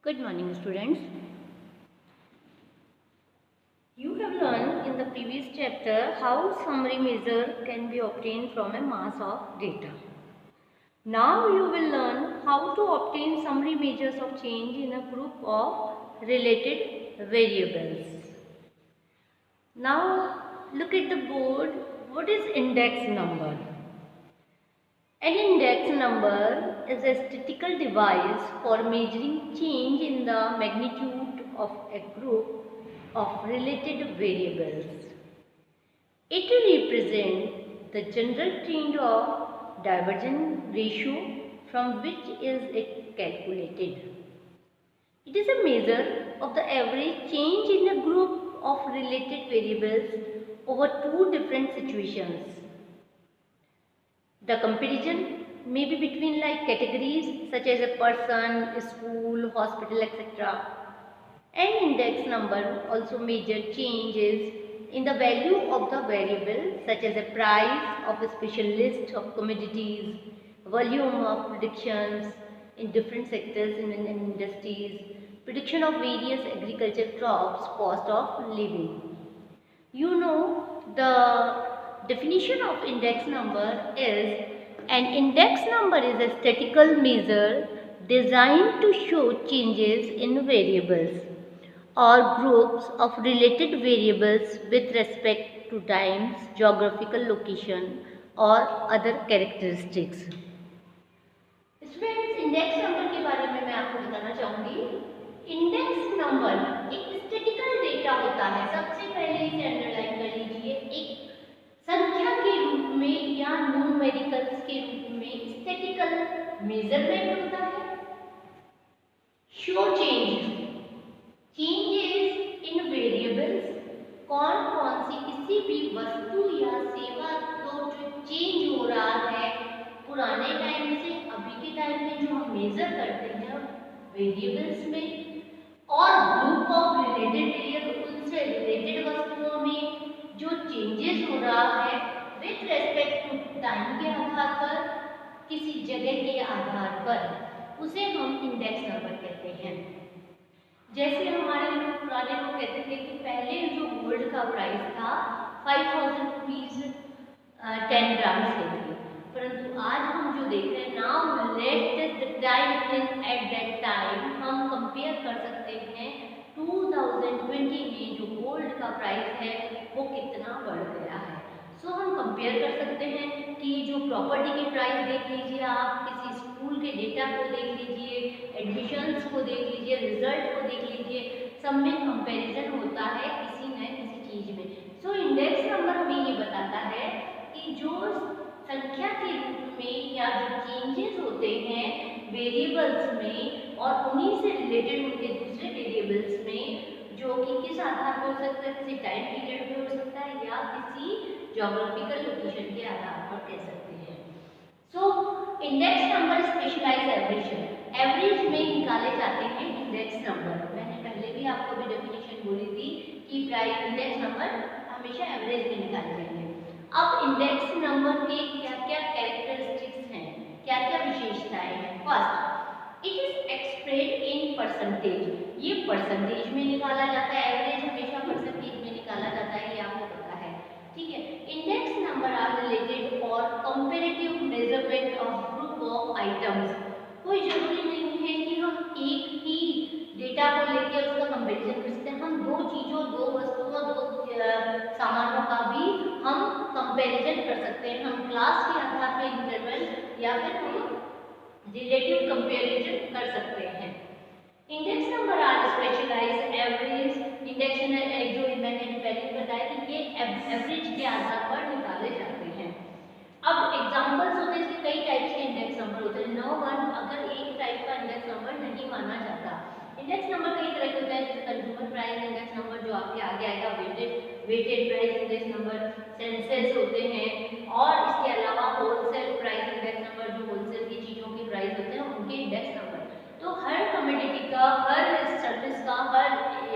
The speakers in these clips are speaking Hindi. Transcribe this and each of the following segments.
Good morning, students. You have learned in the previous chapter how summary measure can be obtained from a mass of data. Now you will learn how to obtain summary measures of change in a group of related variables. Now look at the board. What is index number? An index number is a statistical device for measuring change in the magnitude of a group of related variables. It represents the general trend of divergence ratio from which is it calculated. It is a measure of the average change in a group of related variables over two different situations. The comparison may be between like categories such as a person, school, hospital, etc. An index number also measures changes in the value of the variable such as a price of a special list of commodities, volume of predictions in different sectors in industries, prediction of various agriculture crops, cost of living. You know, the definition of index number is an index number is a statistical measure designed to show changes in variables or groups of related variables with respect to times, geographical location or other characteristics. Students index number के बारे में मैं आपको बताना चाहूँगी। इंडेक्स नंबर एक स्टैटिकल डेटा होता है। सबसे पहले इसे अंडरलाइन कर लीजिए। एक संख्या के रूप में या न्यूमेरिकल्स के रूप में स्टैटिकल मेजरमेंट होता है। शो चेंजेस इन वेरिएबल्स, कौन कौन सी किसी भी वस्तु या सेवा को जो चेंज हो रहा है पुराने टाइम से अभी के टाइम में जो हम मेजर करते हैं वेरिएबल्स में, और ग्रुप ऑफ रिलेटेड वेरिएबल उनसे रिलेटेड वस्तुओं में जो चेंजेस हो रहा है विथ रेस्पेक्ट टू टाइम के आधार पर, किसी जगह के आधार पर, उसे हम इंडेक्स नंबर कहते हैं। जैसे हमारे लोग पुराने लोग कहते थे कि पहले जो गोल्ड का प्राइस था 5000 रुपीज 10 ग्राम के थे, परंतु आज हम जो देख रहे हैं now latest time in at that time हम कंपेयर कर सकते हैं 2020 में जो गोल्ड का प्राइस है वो कितना बढ़ गया है। सो हम कंपेयर कर सकते हैं कि जो प्रॉपर्टी की प्राइस देख लीजिए, आप किसी स्कूल के डेटा को देख लीजिए, एडमिशन्स को देख लीजिए, रिजल्ट को देख लीजिए, सब में कंपैरिजन होता है किसी न किसी चीज में। सो इंडेक्स नंबर हमें ये बताता है कि जो संख्या के रूप में या जो चेंजेस होते हैं वेरिएबल्स में और उन्हीं से रिलेटेड उनके दूसरे वेरिएबल्स में, जो कि किस आधार पर हो सकता है, किसी टाइम पीरियड पे हो सकता है या किसी ज्योग्राफिकल लोकेशन के आधार पर कह सकते हैं। So index number specialize average में निकाले जाते हैं इंडेक्स नंबर। मैंने पहले भी आपको भी डेफिनेशन बोली थी कि प्राइस इंडेक्स नंबर हमेशा एवरेज में निकाले जाएंगे। अब इंडेक्स नंबर के क्या क्या कैरेक्टरिस्टिक्स हैं, क्या क्या विशेषताएं हैं। First, it is expressed in percentage. ये परसेंटेज में निकाला जाता है, एवरेज हमेशा परसेंटेज में निकाला जाता है, ये आपको पता है, ठीक है। इंडेक्स नंबर आर रिलेटेड और comparative measurement of group of items. कोई जरूरी नहीं है कि हम एक ही डेटा को लेकर उसका कंपैरिजन कर सकते हैं। हम दो चीजों, दो वस्तुओं, दो सामानों का भी हम कंपैरिजन कर सकते हैं। हम क्लास के आधार पर इंटरवल या फिर हम रिलेटिव कंपैरिजन कर सकते हैं। Index number are specialized average. Index जो मैंने पहले बताया कि ये एवरेज के आधार पर निकाले जाते हैं। अब एग्जांपल्स होते हैं, इसके कई टाइप्स के इंडेक्स नंबर होते हैं। नो वन अगर एक टाइप का इंडेक्स नंबर नहीं माना जाता। इंडेक्स नंबर कई तरह के होते हैं, जैसे कंज्यूमर प्राइस इंडेक्स नंबर जो आपके आगे आएगा, weighted price index number, Sensex होते हैं, और इसके अलावा होलसेल प्राइस इंडेक्स नंबर, जो होलसेल की चीजों की प्राइस होते हैं उनके इंडेक्स नंबर। तो हर कमोडिटी का, हर सर्विस का, हर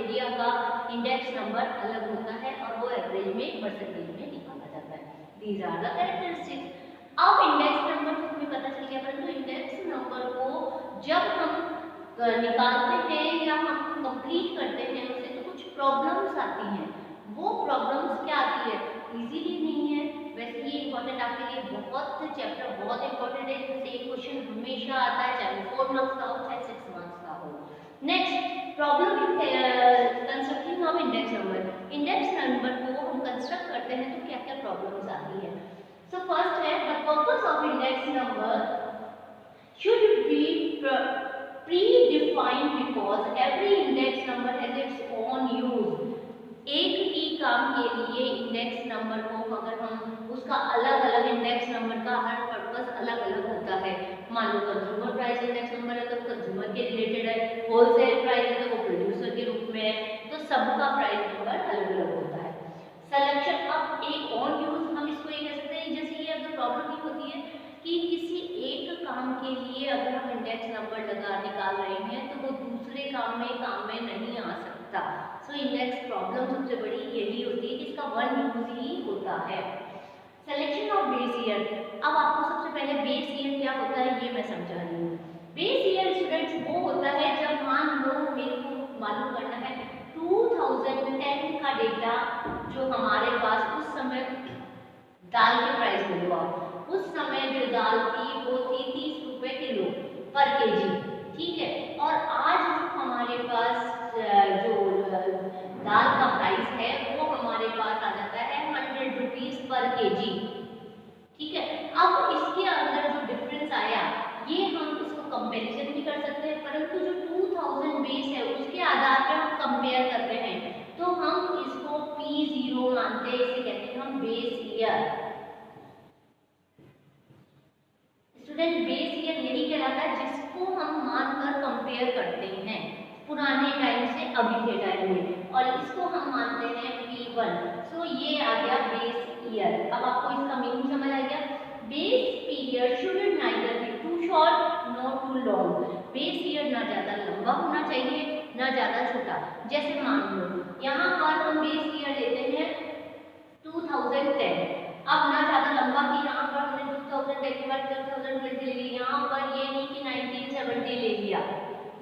एरिया का इंडेक्स नंबर अलग होता है और वो एवरेज में, परसेंटेज में निकाला जाता है। These are the characteristics. अब इंडेक्स नंबर हमें पता चल गया, परंतु इंडेक्स नंबर को जब हम निकालते हैं या हम कंप्लीट करते हैं उसे तो कुछ प्रॉब्लम्स आती हैं। वो प्रॉब्लम्स क्या आती है, इजीली नहीं है। वैसे ये इंपॉर्टेंट आपके लिए बहुत चैप्टर बहुत इंपॉर्टेंट है, इससे एक क्वेश्चन हमेशा आता है, चाहे 4 मार्क्स का हो चाहे 6 मार्क्स का हो। Next problem in constructing of index number. Index number को हम कंस्ट्रक्ट करते हैं तो क्या क्या प्रॉब्लम्स आती है। सो फर्स्ट है the purpose of index number should be predefined because every index number has its own use। एक ही काम के लिए इंडेक्स नंबर को अगर हम उसका अलग अलग इंडेक्स नंबर का हर पर्पस अलग अलग होता है। मान लो कंज्यूमर प्राइस इंडेक्स नंबर है तो कंज्यूमर के रिलेटेड है, होलसेल प्राइस है तो वो प्रोड्यूसर के रूप में है, तो सबका प्राइस नंबर अलग अलग होता है। सिलेक्शन अब एक ऑन यूज हम इसको ये कह सकते हैं, जैसे ये अगर प्रॉब्लम ये होती है कि किसी एक काम के लिए अगर हम इंडेक्स नंबर निकाल रहे हैं तो वो दूसरे काम में नहीं आ सकता। सो इंडेक्स प्रॉब्लम सबसे बड़ी यही होती है कि इसका वन यूज ही होता है। Selection of base year. अब आपको सबसे पहले बेस ईयर क्या होता है ये मैं समझा रही हूँ। बेस ईयर स्टूडेंट्स वो होता है जब मान लो मेरे को मालूम करना है 2010 का डेटा जो हमारे पास उस समय दाल के प्राइस में हुआ, उस समय जो दाल थी वो थी 30 रुपए किलो पर केजी, ठीक है। और आज जो हमारे पास जो दाल का प्राइस है वो हमारे पास आ जाता है 100 रुपीज पर केजी, ठीक है। अब इसके अंदर जो डिफरेंस आया ये हम इसको कंपैरिजन भी कर सकते हैं, परंतु जो 2000 बेस है उसके आधार पर हम कंपेयर करते हैं तो हम इसको P0 मानते हैं, इसे कहते हैं हम base year. Student base year यही कहलाता है जिसको हम मानकर कंपेयर करते हैं पुराने टाइम से अभी के टाइम में, और इसको हम मानते हैं P1। सो ये आ गया बेस ईयर। अब आपको इसका मीनिंग समझ आ गया। Base period should neither be too short not too long. Base year ना ज्यादा लंबा होना चाहिए ना ज्यादा छोटा। जैसे मान लो यहाँ पर हम बेस ईयर लेते हैं 2010, अब ना ज्यादा लंबा कि यहाँ पर हमने 2010 के बाद 2020 ले लिया, यहाँ पर ये नहीं कि 1970 ले लिया,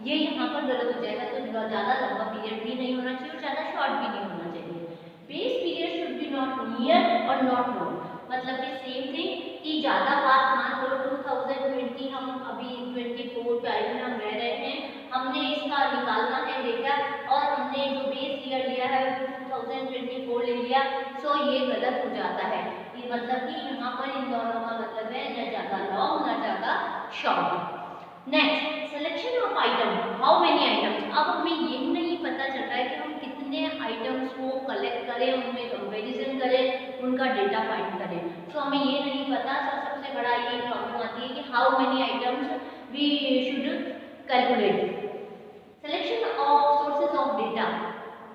ये यहाँ पर गलत हो जाएगा। तो ज्यादा लंबा पीरियड भी नहीं होना चाहिए और ज्यादा शॉर्ट भी नहीं होना चाहिए। Base period should be not near और नॉट लॉन्ग, मतलब कि सेम थिंग कि ज्यादा पास मान लो 2020 हम अभी 24 में हम रह रहे हैं, हमने इसका निकालना है डेटा और हमने जो बेस ईयर लिया है 2024 ले लिया, सो ये गलत हो जाता है। ये मतलब कि यहाँ पर इन दोनों का मतलब है न ज्यादा लॉन्ग न ज्यादा short. Next selection of item, how many items. अब हमें ये नहीं पता चल रहा है कि हम कितने आइटम्स को कलेक्ट करें, उनमें कंपैरिजन करें, उनका डेटा फाइंड करें, तो हमें ये नहीं पता। सबसे बड़ा ये प्रॉब्लम आती है कि how many items we should calculate. Selection of sources of data,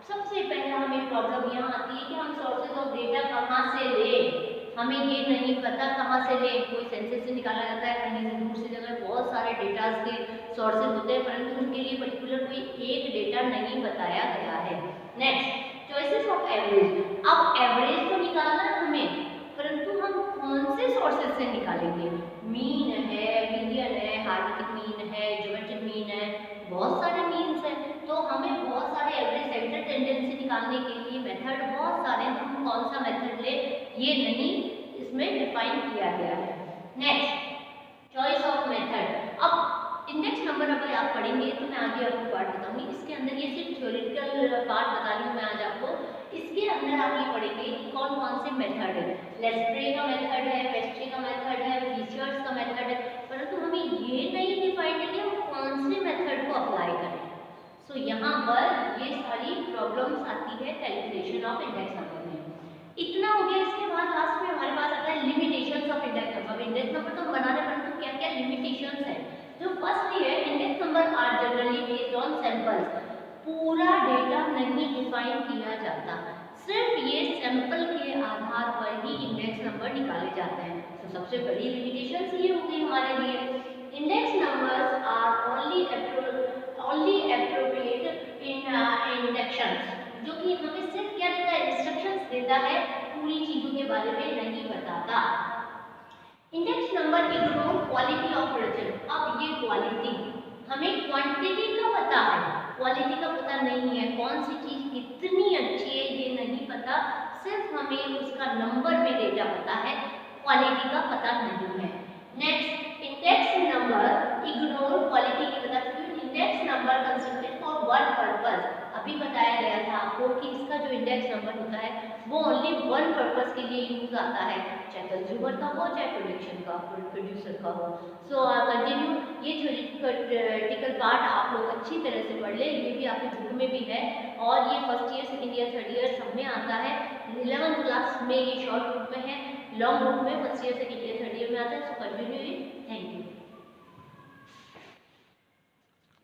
सबसे पहला हमें प्रॉब्लम यहाँ आती है कि हम सोर्सेज ऑफ डेटा कहाँ से लें, हमें ये नहीं पता कहाँ से लें। कोई सेंसस से निकाला जाता है, कहीं से दूर से जगह बहुत सारे डेटास के सोर्सेज होते हैं, परंतु उनके लिए पर्टिकुलर कोई एक डेटा नहीं बताया गया है। Next choices of average. अब एवरेज तो निकालना है हमें, परंतु हम कौन से सोर्सेज से निकालेंगे। मीन है, मीडियन है, हार्मोनिक मीन है, ज्योमेट्रिक मीन है, बहुत सारे मीन्स हैं, तो हमें बहुत सारे एवरेज सेंटर टेंडेंसी निकालने के लिए मेथड बहुत सारे हैं, तो हम कौन सा मेथड ले ये नहीं इसमें डिफाइन किया गया है। Next choice of method. अब इंडेक्स नंबर अगर आप पढ़ेंगे तो मैं आगे आपको पार्ट बताऊंगी, इसके अंदर ये सिर्फ थ्योरेटिकल पार्ट बता रही हूँ मैं आज आपको। इसके अंदर आप ये पढ़ेंगे कौन कौन से मेथड है, लेस्प्रे का मेथड है, पेस्ट्री का मेथड है, फीचर्स का मेथड है, परंतु हमें ये नहीं डिफाइन है कि हम कौन से मेथड को अप्लाई करें। सो यहाँ पर ये सारी प्रॉब्लम्स आती है कैलकुलेशन ऑफ इंडेक्स नंबर में। इतना हो गया। इसके बाद लास्ट में हमारे पास आता है limitations of index number. Index number तो हम बना रहे हैं, परंतु क्या क्या लिमिटेशंस है। जो फर्स्ट है index number are generally based on samples. पूरा डेटा नहीं डिफाइन किया जाता, सिर्फ ये सैंपल के आधार पर ही इंडेक्स नंबर निकाले जाते हैं। तो सबसे बड़ी लिमिटेशंस ये हो गई हमारे लिए। Index numbers are only appropriate in instructions, जो कि हमें सिर्फ क्या देता है, इंस्ट्रक्शंस देता है, पूरी चीजों के बारे में नहीं बताता। Index number ignore quality of production. अब ये क्वालिटी हमें क्वांटिटी का पता है, क्वालिटी का पता नहीं है, कौन सी चीज कितनी अच्छी है ये नहीं पता, सिर्फ हमें उसका नंबर में डेटा पता है, क्वालिटी का पता नहीं है। Next, index number ignore quality की बता चुकी हूँ। Index number considered for one purpose, अभी बताया गया था आपको कि इसका जो इंडेक्स नंबर होता है वो ओनली वन पर्पस के लिए यूज आता है, चाहे कंज्यूमर का हो चाहे प्रोडक्शन का प्रोड्यूसर का हो। सो कंटिन्यू, ये थ्योरेटिकल पार्ट आप लोग अच्छी तरह से पढ़ ले, ये भी आपके बुक में भी है और ये first year second year third year सब में आता है। 11th क्लास में ये शॉर्ट बुक में है, लॉन्ग बुक में first year second year third year में आता है। So continue it, thank you.